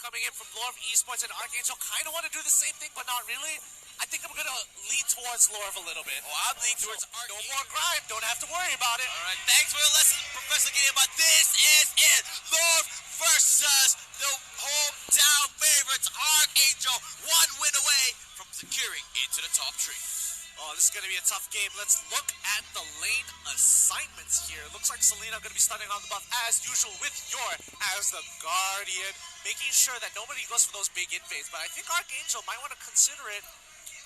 coming in from Lorv Esports, and Archangel kind of want to do the same thing, but not really. I think I'm going to lean towards Lorv a little bit. Oh, I'm leaning towards Archangel. No more grind. Don't have to worry about it. All right, thanks for the lesson, Professor Gideon, but this is it. Lorv versus the hometown favorites, Archangel. One win away from securing into the top 3. Oh, this is going to be a tough game. Let's look at the lane assignments here. Looks like Selena going to be starting on the buff as usual with Yor as the Guardian, making sure that nobody goes for those big invades. But I think Archangel might want to consider it.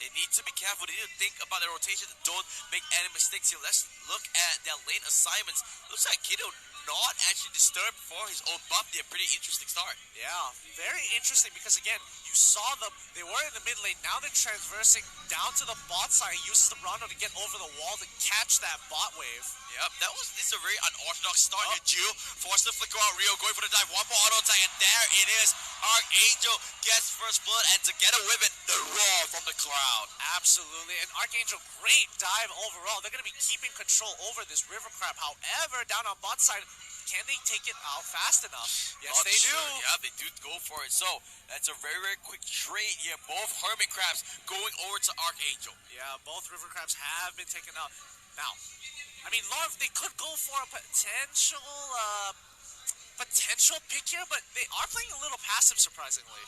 They need to be careful. They need to think about their rotation. Don't make any mistakes here. Let's look at their lane assignments. Looks like Kiddo not actually disturbed for his own buff. They're a pretty interesting start. Yeah, very interesting because, again, you saw them. They were in the mid lane. Now they're transversing down to the bot side. He uses the Brando to get over the wall to catch that bot wave. Yep, this is a very unorthodox start here. Jill forced the flicker out. Rio going for the dive. One more auto attack, and there it is. Archangel gets first blood, and together with it, the roar from the crowd. Absolutely, and Archangel, great dive overall. They're going to be keeping control over this river crab. However, down on bot side, can they take it out fast enough? Yes, they do. Yeah, they do go for it. So, that's a very, very quick trade here. Both Hermit Crabs going over to Archangel. Yeah, both river crabs have been taken out. Now, I mean, Lorv, they could go for a potential pick here, but they are playing a little passive, surprisingly.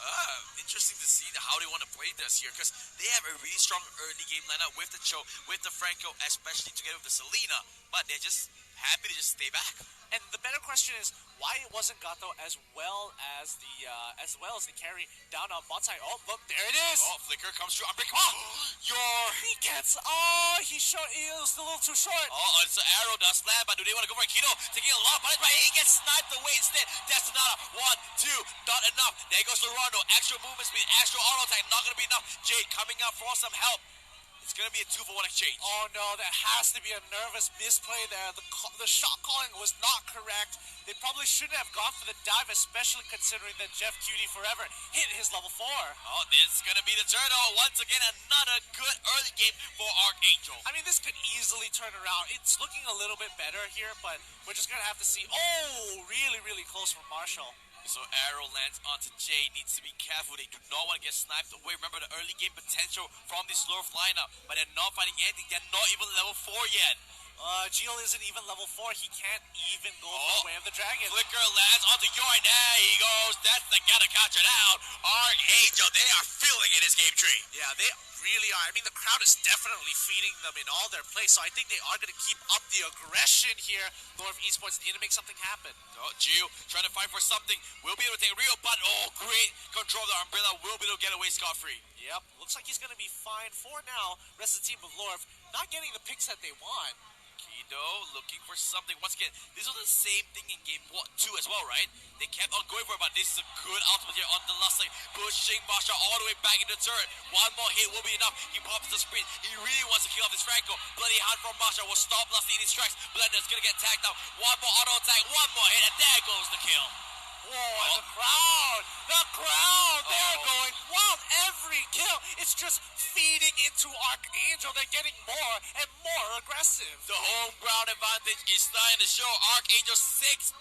Interesting to see how they want to play this here, because they have a really strong early game lineup with the Cho, with the Franco, especially together with the Selena, but they're just happy to just stay back. And the better question is why it wasn't Gato as well as the carry down on bot side. Oh, look, there it is. Oh, flicker comes through. He gets. Oh, he was a little too short. Oh, it's an arrow does land, but do they want to go for Kiddo? Taking a lot of punch, but he gets sniped away instead. That's another 1, 2, not enough. There goes the Rondo. Extra movement speed, extra auto attack, not going to be enough. Jade coming out for some help. It's going to be a 2-for-1 exchange. Oh, no, that has to be a nervous misplay there. The shot calling was not correct. They probably shouldn't have gone for the dive, especially considering that Jeff Cutie Forever hit his level 4. Oh, this is going to be the turtle. Once again, another good early game for Archangel. I mean, this could easily turn around. It's looking a little bit better here, but we're just going to have to see. Oh, really, really close from Marshall. So arrow lands onto Jay. Needs to be careful. They do not want to get sniped away. Remember the early game potential from this Lorv lineup, but they're not fighting anything. They're not even level 4 yet. Gio isn't even level 4. He can't even go for the Way of the Dragon. Flicker lands onto Yoy. There he goes. That's the guy to catch it out. Archangel, they are feeling in his game tree. Yeah, they really are. I mean, the crowd is definitely feeding them in all their plays, so I think they are going to keep up the aggression here. Lorv Esports need to make something happen. Oh, Gio trying to fight for something. Will be able to take Rio, but great control of the umbrella. Will be able to get away scot-free. Yep, looks like he's going to be fine for now. Rest of the team of Lorv not getting the picks that they want. Kiddo looking for something. Once again, this was the same thing in game 2 as well, right? They kept on going for it, but this is a good ultimate here on the last lane. Pushing Masha all the way back in the turret. One more hit will be enough. He pops the sprint. He really wants to kill off this Franco. Bloody hand from Masha will stop Lusty in his tracks. Blender's gonna get tagged out. One more auto attack, one more hit, and there goes the kill. Whoa, and the crowd, they're going wild. Every kill, it's just feeding into Archangel. They're getting more and more aggressive. The home ground advantage is starting to show. Archangel 6-1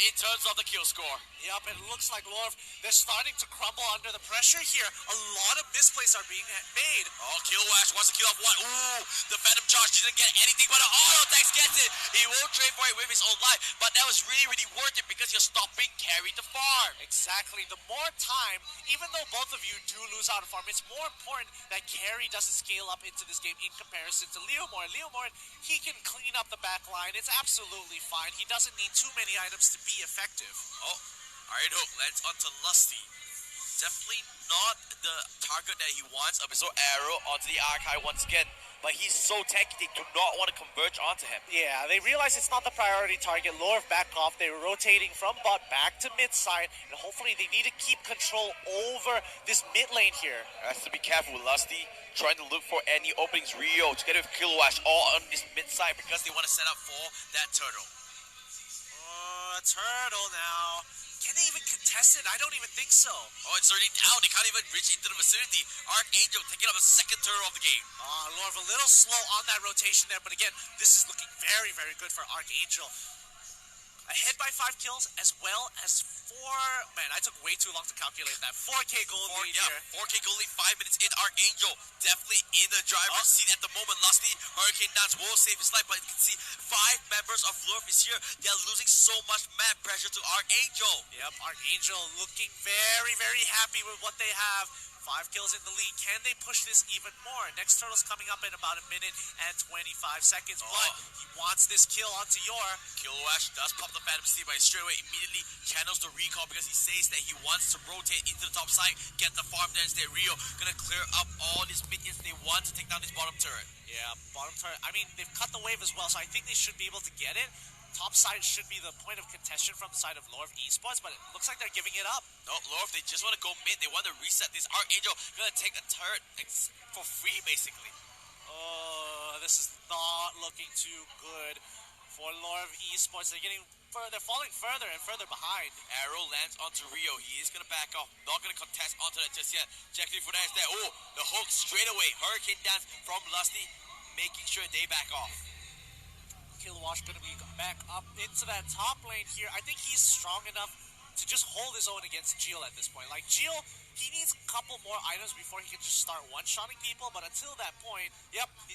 in terms of the kill score. Yep, it looks like Lorv, they're starting to crumble under the pressure here. A lot of misplays are being made. Oh, Killwash wants to kill off one. Ooh, the Phantom Charge didn't get anything, but the auto attack gets it. He won't trade for it with his own life, but that was really, really worth it because you're stopping carry the farm. Exactly. The more time, even though both of you do lose out of farm, it's more important that carry doesn't scale up into this game in comparison to Leomore. Leomore, he can clean up the back line. It's absolutely fine. He doesn't need too many items to be effective. Oh, Iron Hook lands onto Lusty. Definitely not the target that he wants. Abyssal Arrow onto the Archive once again. But he's so tanky, they do not want to converge onto him. Yeah, they realize it's not the priority target. Lorv back off. They're rotating from bot back to mid side. And hopefully they need to keep control over this mid lane here. Has to be careful with Lusty. Trying to look for any openings. Rio together with Killwash all on this mid side because they want to set up for that turtle. Oh, a turtle now. Can they even contest it? I don't even think so. Oh, it's already down. They can't even reach into the vicinity. Archangel taking up a second turtle of the game. Lorv a little slow on that rotation there, but again, this is looking very, very good for Archangel. Ahead by 5 kills, as well as 4... Man, I took way too long to calculate that. 4K gold lead here. 4K goal lead, 5 minutes in. Archangel definitely in the driver's seat at the moment. Lastly, Hurricane Dance will save his life, but you can see 5 members of Lurf is here. They are losing so much map pressure to Archangel. Yep, Archangel looking very, very happy with what they have. 5 kills in the lead. Can they push this even more? Next turtle's coming up in about 1 minute and 25 seconds, but he wants this kill onto Yor. Kilowash does pop the Phantom Steed, but he straight away immediately channels the recall because he says that he wants to rotate into the top side, get the farm there instead. Rio gonna clear up all these minions. They want to take down this bottom turret. Yeah, bottom turret. I mean, they've cut the wave as well, so I think they should be able to get it. Top side should be the point of contention from the side of Lorv Esports, but it looks like they're giving it up. No, Lorv, they just want to go mid. They want to reset this. Archangel gonna take a turret for free, basically. Oh, this is not looking too good for Lorv Esports. They're falling further and further behind. Arrow lands onto Rio. He is gonna back off. Not gonna contest onto that just yet. Checking for that is there. Oh, the hook straight away. Hurricane Dance from Lusty, making sure they back off. Kilowash going to be back up into that top lane here. I think he's strong enough to just hold his own against Geel at this point. Like, Geel, he needs a couple more items before he can just start one-shotting people, but until that point,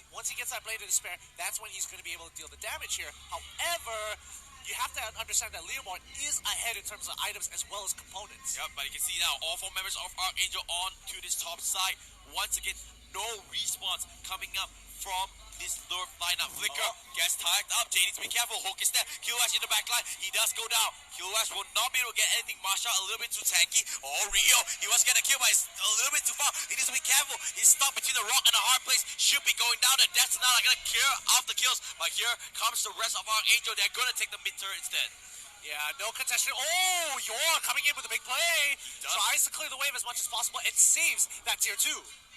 once he gets that Blade of Despair, that's when he's going to be able to deal the damage here. However, you have to understand that Leomord is ahead in terms of items as well as components. Yep, but you can see now, all 4 members of Archangel on to this top side. Once again, no respawns coming up from this Lurf lineup. Flicker gets tagged up. JD to be careful. Hook is there. Kilowash in the back line. He does go down. Kilowash will not be able to get anything. Masha a little bit too tanky. Oh, Rio. He wants to get a kill, but it's a little bit too far. He needs to be careful. He's stuck between the rock and a hard place. Should be going down. And that's not going to clear off the kills. But here comes the rest of Archangel. They're going to take the mid turret instead. Yeah, no contestation. Oh, Yor coming in with a big play. Tries to clear the wave as much as possible and saves that tier 2.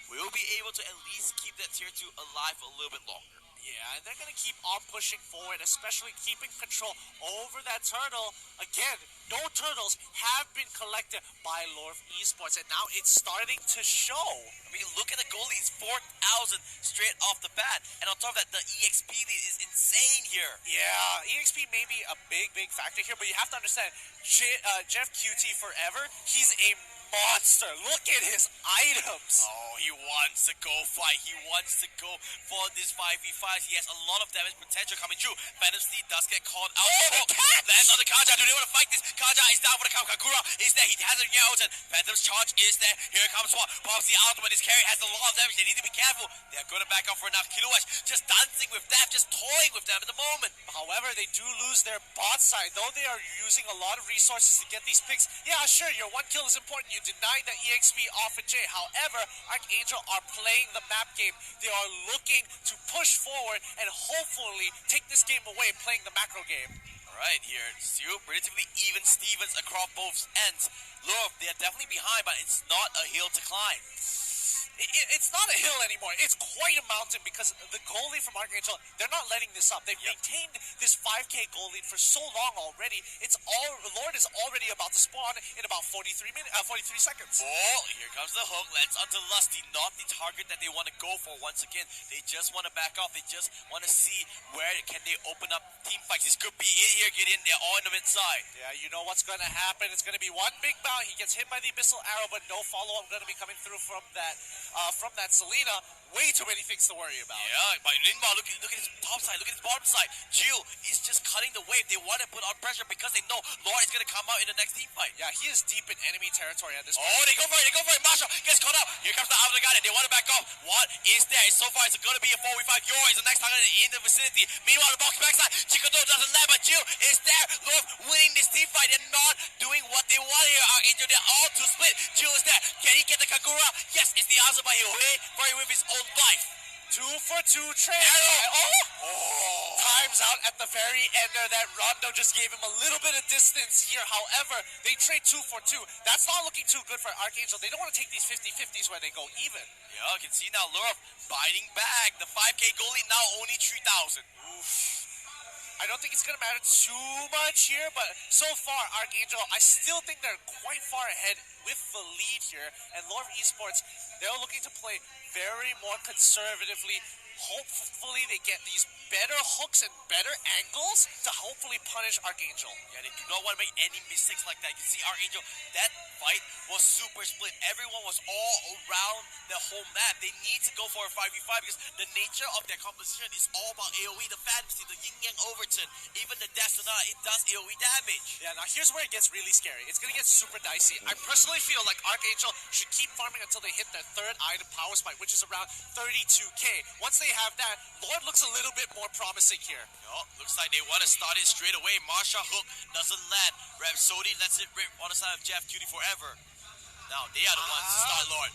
We'll be able to at least keep that tier 2 alive a little bit longer. Yeah, and they're going to keep on pushing forward, especially keeping control over that turtle. Again, no turtles have been collected by Lorf Esports, and now it's starting to show. I mean, look at the goalie. It's 4,000 straight off the bat. And on top of that, the EXP lead is insane here. Yeah, EXP may be a big, big factor here, but you have to understand, Jeff QT Forever, he's a monster. Look at his items. Oh, he wants to go fight. He wants to go for this 5v5. He has a lot of damage potential coming through. Phantom Steed does get caught out. Oh, lands on the Kaja. Do they want to fight this? Kaja is down for the count. Kakura is there. He has a new ultimate. Phantom's charge is there. Here comes Swat. Pops the ultimate. His carry has a lot of damage. They need to be careful. They're going to back up for now. Kilowash just dancing with them, just toying with them at the moment. However, they do lose their bot side. Though they are using a lot of resources to get these picks. Yeah, sure, your 1 kill is important. You denied the EXP off of J. However, Archangel are playing the map game. They are looking to push forward and hopefully take this game away playing the macro game. Alright, here, still relatively even Stevens across both ends. Lurf, they are definitely behind, but it's not a hill to climb. It's not a hill anymore. It's quite a mountain because the goal lead from Archangel, they're not letting this up. They've maintained this 5K goal lead for so long already. Lord is already about to spawn in about 43 seconds. Oh, here comes the hook. Lands onto Lusty. Not the target that they want to go for once again. They just want to back off. They just want to see where can they open up team fights. This could be it here. Get in. They're all in the mid side. Yeah, you know what's going to happen. It's going to be one big bout. He gets hit by the Abyssal Arrow, but no follow-up going to be coming through from that Selena. Way too many things to worry about. Yeah, but Linma, look at his top side, look at his bottom side. Geo is just cutting the wave. They want to put on pressure because they know Lord is going to come out in the next team fight. Yeah, he is deep in enemy territory at this point. Oh, they go for it. Marshall gets caught up. Here comes the Outer Guardian. They want to back off. What is there? So far, it's going to be a 4v5. Yor is the next target in the vicinity. Meanwhile, the box backside. Kiddo doesn't land, but Geo is there. Lord winning this team fight and not doing what they want here. Archangel, they're all too split. Geo is there. Can he get the Kagura? Yes, it's the answer, but he'll wait for it with his own life. 2 for 2 trade. Time's out at the very end there. That Rondo just gave him a little bit of distance here. However, they trade 2 for 2. That's not looking too good for Archangel. They don't want to take these 50-50s where they go even. Yeah, you can see now Lurf biting back. The 5K goalie now only 3,000. Oof. I don't think it's going to matter too much here, but so far, Archangel, I still think they're quite far ahead with the lead here. And Lorv Esports, they're looking to play very more conservatively, hopefully they get these better hooks and better angles to hopefully punish Archangel. Yeah, they do not want to make any mistakes like that. You see Archangel, that fight was super split. Everyone was all around the whole map. They need to go for a 5v5 because the nature of their composition is all about AoE, the fantasy, the yin-yang overton, even the Death Sonata, it does AoE damage. Yeah, now here's where it gets really scary. It's going to get super dicey. I personally feel like Archangel should keep farming until they hit their third item power spike, which is around 32k. Once they have that, Lord looks a little bit more promising here. Oh, looks like they want to start it straight away. Marsha hook doesn't land. Rhapsody lets it rip on the side of Jeff Cutie forever. Now, they are the ones to start Lord.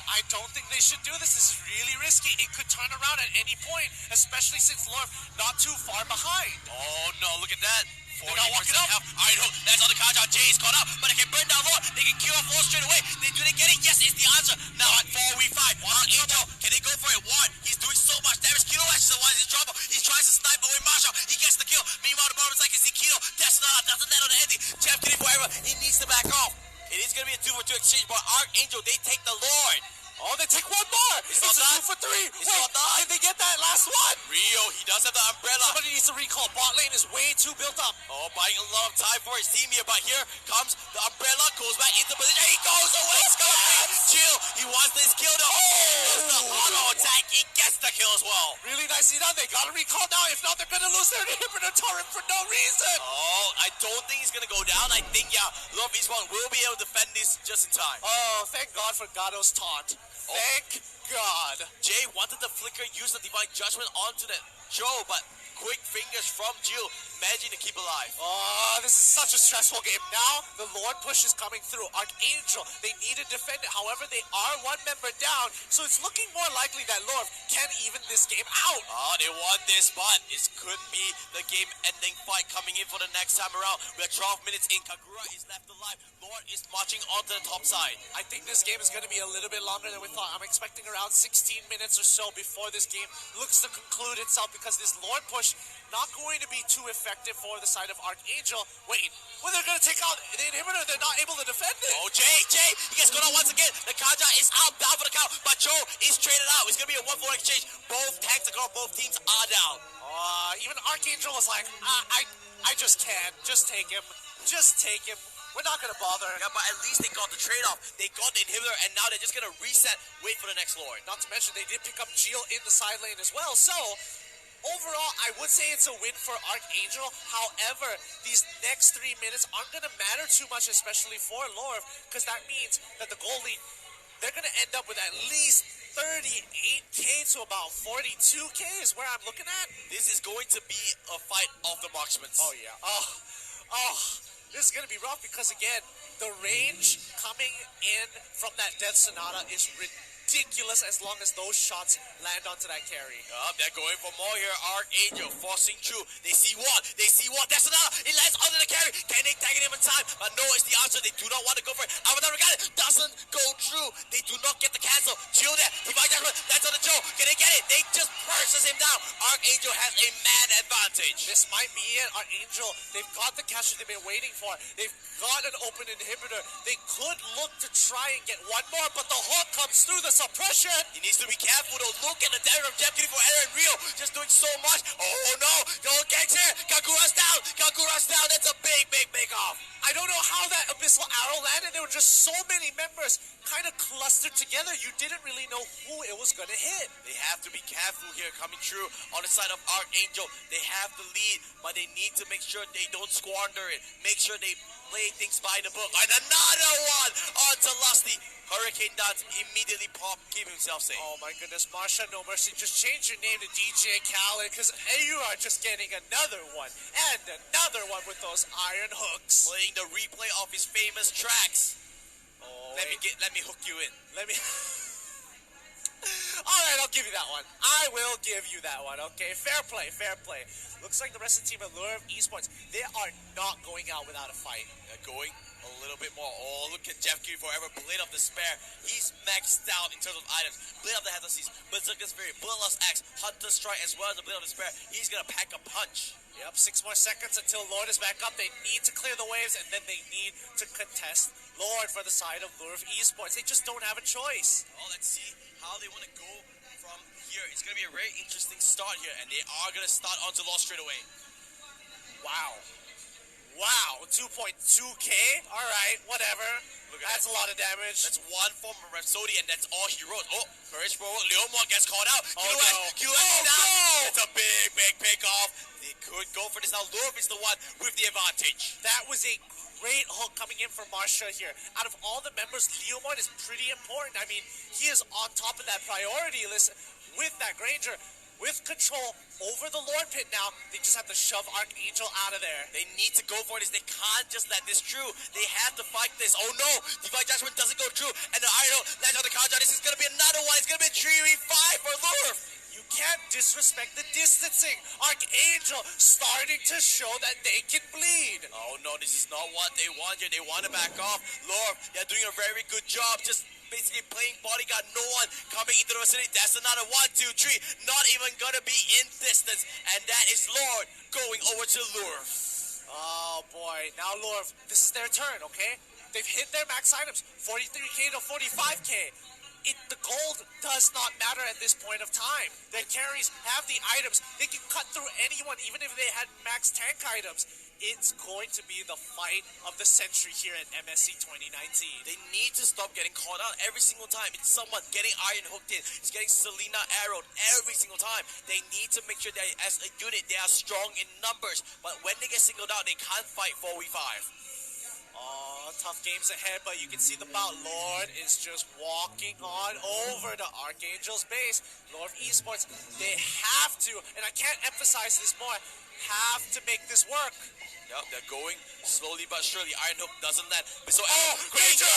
I don't think they should do this. This is really risky. It could turn around at any point, especially since Lord not too far behind. Oh no, look at that. They gotta walk it up. Alright, hook. That's on the Kaja. Jay's caught up, but they can burn down Lord. They can kill off Lord straight away. Do they get it? Yes, it's the answer. Now, 4v5. Angel, can they go for it? One. He's doing so much damage. Kiddo actually one is in trouble. He tries to snipe away Marshall. He gets the kill. Meanwhile, the bottom side can see Kiddo. That's not. Doesn't land on the ending. Jeff getting forever. He needs to back off. It is going to be a 2-for-2 exchange, but Archangel, they take the Lord. Oh, they take one more. It's a 2-for-3. It's not done. Did they get that last one? Rio, he does have the umbrella. Somebody needs to recall. Bot lane is way too built up. Oh, buying a lot of time for his team here, but here comes the umbrella, goes back into position. He goes away, Chill. He wants this kill to auto attack. He gets the kill as well. Really nicely done. They gotta recall now. If not, they're gonna lose their inhibitor turret for no reason. Oh, I don't think he's gonna go down. I think, yeah, Love Eastbound will be able to defend this just in time. Oh, thank God for Gado's taunt. Thank God. Jay wanted the flicker, use the Divine Judgment onto that Joe, but quick fingers from Jill, managing to keep alive. Oh, this is such a stressful game. Now, the Lord push is coming through. Archangel, they need to defend it. However, they are one member down, so it's looking more likely that Lord can even this game out. Oh, they won this, but this could be the game-ending fight coming in for the next time around. We're 12 minutes in. Kagura is left alive. Lord is marching onto the top side. I think this game is going to be a little bit longer than we thought. I'm expecting around 16 minutes or so before this game looks to conclude itself because this Lord push not going to be too effective for the side of Archangel. Wait, when they're going to take out the inhibitor, they're not able to defend it. Oh, Jay, he gets caught out once again. The Kaja is out, down for the count, but Joe is traded out. It's going to be a 1-4 exchange. Both tanks are gone, both teams are down. Even Archangel was like, I just can't. Just take him. Just take him. We're not going to bother. Yeah, but at least they got the trade-off. They got the inhibitor, and now they're just going to reset, wait for the next Lord. Not to mention, they did pick up Geo in the side lane as well. So, overall, I would say it's a win for Archangel. However, these next 3 minutes aren't going to matter too much, especially for Lorv, because that means that the goal lead, they're going to end up with at least 38k to about 42k is where I'm looking at. This is going to be a fight of the marksmen. Oh, yeah. This is going to be rough because, again, the range coming in from that Death Sonata is ridiculous as long as those shots land onto that carry. They're going for more here. Archangel forcing through. They see one. Death Sonata. It lands under the carry. Can they tag him in time? But no, it's the answer. They do not want to go for it. Avatar got it. Doesn't go through. They do not get the cancel. Chill there. Divine Judgment. That's on the Joe. Can they get it? They just purses him down. Archangel has a man advantage. This might be it. Archangel, they've got the catch that they've been waiting for. They've got an open inhibitor. They could look to try and get one more, but the hook comes through the suppression. He needs to be careful though. Look at the damage of Jeopardy for Aaron Rio. Just doing so much. Oh no. The gang's here. Kagura's down. That's a big off. I don't know how that Abyssal Arrow landed. There were just so many members kind of clustered together. You didn't really know who it was going to hit. They have to be careful here coming through on the side of Archangel. They have the lead, but they need to make sure they don't squander it. Make sure they play things by the book. And another one onto Lusty. Hurricane Dance immediately keep himself safe. Oh my goodness, Marsha No Mercy, just change your name to DJ Khaled, because you are just getting another one, and another one with those iron hooks. Playing the replay of his famous tracks. Oh, let me hook you in. Alright, I'll give you that one. I will give you that one, okay? Fair play. Looks like the rest of the team at Lure Esports, they are not going out without a fight. They're going a little bit more. Oh, look at Jeff Q forever. Blade of Despair. He's maxed out in terms of items. Blade of the Headless Seas, Berserker Spirit, Bloodlust Axe, Hunter Strike, as well as the Blade of Despair. He's gonna pack a punch. Yep, 6 more seconds until Lord is back up. They need to clear the waves, and then they need to contest Lord for the side of Lure Esports. They just don't have a choice. Oh, let's see how they want to go from here, it's going to be a very interesting start here, and they are going to start onto loss straight away. Wow. Wow, 2.2k? Alright, whatever. That's a lot of damage. That's one from Rhapsody, and that's all he wrote. Oh, courage forward. Leomor gets called out. Oh, no. It's a big pick off. They could go for this now. Lurf is the one with the advantage. That was a great hook coming in from Marsha here. Out of all the members, Leomor is pretty important. I mean, he is on top of that priority list with that Granger. With control over the Lord Pit now, they just have to shove Archangel out of there. They need to go for this. They can't just let this through. They have to fight this. Oh no! Divine Judgment doesn't go through. And the Iron lands on the counter. This is going to be another one. It's going to be a 3v5 for Lurf. You can't disrespect the distancing. Archangel starting to show that they can bleed. Oh no, this is not what they want here. They want to back off. Lurf, they're doing a very good job. Just basically playing bodyguard, no one coming into the vicinity. That's another 1, 2, 3. Not even gonna be in distance. And that is Lord going over to Lurf. Oh boy, now Lurf, this is their turn, okay? They've hit their max items, 43k to 45k. The gold does not matter at this point of time. Their carries have the items. They can cut through anyone, even if they had max tank items. It's going to be the fight of the century here at MSC 2019. They need to stop getting caught out every single time. It's someone getting Iron hooked in. It's getting Selena arrowed every single time. They need to make sure that as a unit, they are strong in numbers. But when they get singled out, they can't fight 4v5. Oh, tough games ahead, but you can see the bout. Lord is just walking on over to Archangel's base. Lord Esports, they have to, and I can't emphasize this more, have to make this work. Yep, they're going slowly but surely. Iron Hook doesn't land. So, Granger!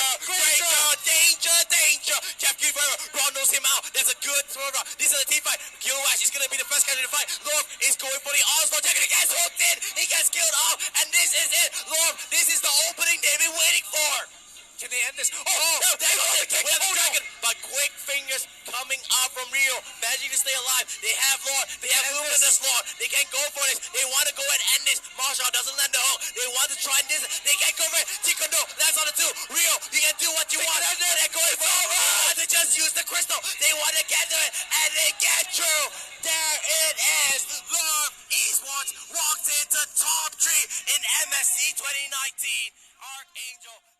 Danger! Jeff Guevara rounds him out. That's a good throw. This is a team fight. Gilwash is going to be the first guy to fight. Lord is going for the onslaught. He gets hooked in. He gets killed off. And this is it. Lord, this is the opening they've been waiting for. Can they end this? Dragon, but quick fingers coming out from Rio, managing to stay alive. They have Lord, they have Luminous Lord. They can go for this. They want to go and end this. Marshall doesn't land the hook. They want to try this. They can go for it. Kiddo lands on the 2. Rio, you can do what you want. They're going for it. They just use the crystal. They want to get to it, and they get through. There it is. Lord Esports walks into top 3 in MSC 2019. Archangel.